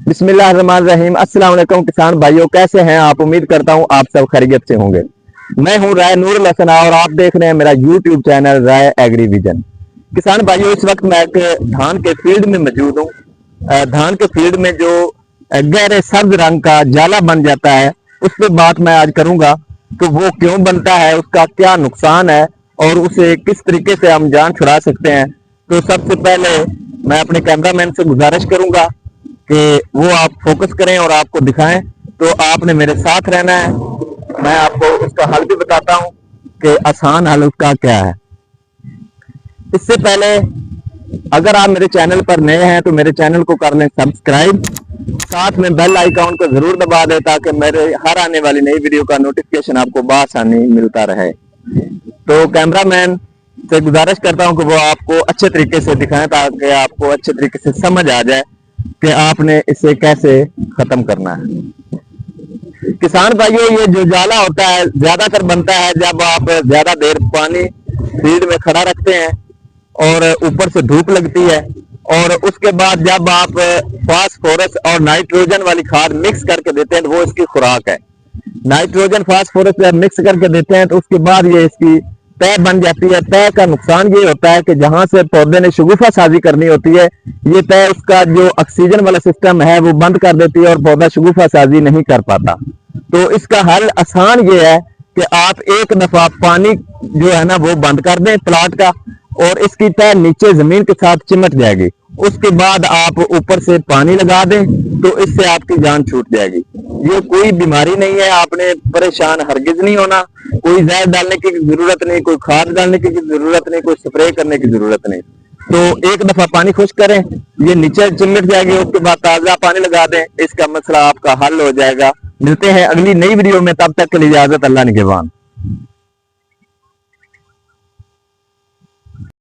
बिस्मिल्लाहिर्रहमानिर्रहीम। अस्सलाम वालेकुम किसान भाइयों, कैसे हैं आप? उम्मीद करता हूं आप सब खैरियत से होंगे। मैं हूं राय नूरुल हसन और आप देख रहे हैं मेरा यूट्यूब चैनल राय एग्री विजन। किसान भाइयों, इस वक्त मैं एक धान के फील्ड में मौजूद हूं। धान के फील्ड में जो गहरे सब्ज रंग का जाला बन जाता है, उस पर बात मैं आज करूंगा कि वो क्यों बनता है, उसका क्या नुकसान है और उसे किस तरीके से हम जान छुड़ा सकते हैं। तो सबसे पहले मैं अपने कैमरामैन से गुजारिश करूंगा कि वो आप फोकस करें और आपको दिखाएं। तो आपने मेरे साथ रहना है, मैं आपको उसका हल भी बताता हूं कि आसान हल उसका क्या है। इससे पहले अगर आप मेरे चैनल पर नए हैं तो मेरे चैनल को कर लें सब्सक्राइब, साथ में बेल आइकॉन को जरूर दबा दें ताकि मेरे हर आने वाली नई वीडियो का नोटिफिकेशन आपको बआसानी मिलता रहे। तो कैमरामैन से गुजारिश करता हूं कि वो आपको अच्छे तरीके से दिखाएं ताकि आपको अच्छे तरीके से समझ आ जाए कि आपने इसे कैसे खत्म करना है। किसान भाइयों, ये जो जाला होता है ज्यादातर बनता है जब आप ज्यादा देर पानी फील्ड में खड़ा रखते हैं और ऊपर से धूप लगती है, और उसके बाद जब आप फास्फोरस और नाइट्रोजन वाली खाद मिक्स करके देते हैं तो वो इसकी खुराक है। नाइट्रोजन फास्फोरस जब मिक्स करके देते हैं तो उसके बाद ये इसकी तय बन जाती है। तय का नुकसान ये होता है कि जहां से पौधे ने शगुफा साजी करनी होती है, ये तय उसका जो ऑक्सीजन वाला सिस्टम है वो बंद कर देती है और पौधा शगुफा साजी नहीं कर पाता। तो इसका हल आसान ये है कि आप एक दफा पानी जो है ना वो बंद कर दें प्लाट का, और इसकी तय नीचे जमीन के साथ चिमट जाएगी। उसके बाद आप ऊपर से पानी लगा दें तो इससे आपकी जान छूट जाएगी। ये कोई बीमारी नहीं है, आपने परेशान हरगिज नहीं होना। कोई जहर डालने की जरूरत नहीं, कोई खाद डालने की जरूरत नहीं, कोई स्प्रे करने की जरूरत नहीं। तो एक दफा पानी खुश करें, ये नीचे चिमट जाएगी, उसके बाद ताजा पानी लगा दें, इसका मसला आपका हल हो जाएगा। मिलते हैं अगली नई वीडियो में, तब तक के लिए इजाजत, अल्लाह निगहबान।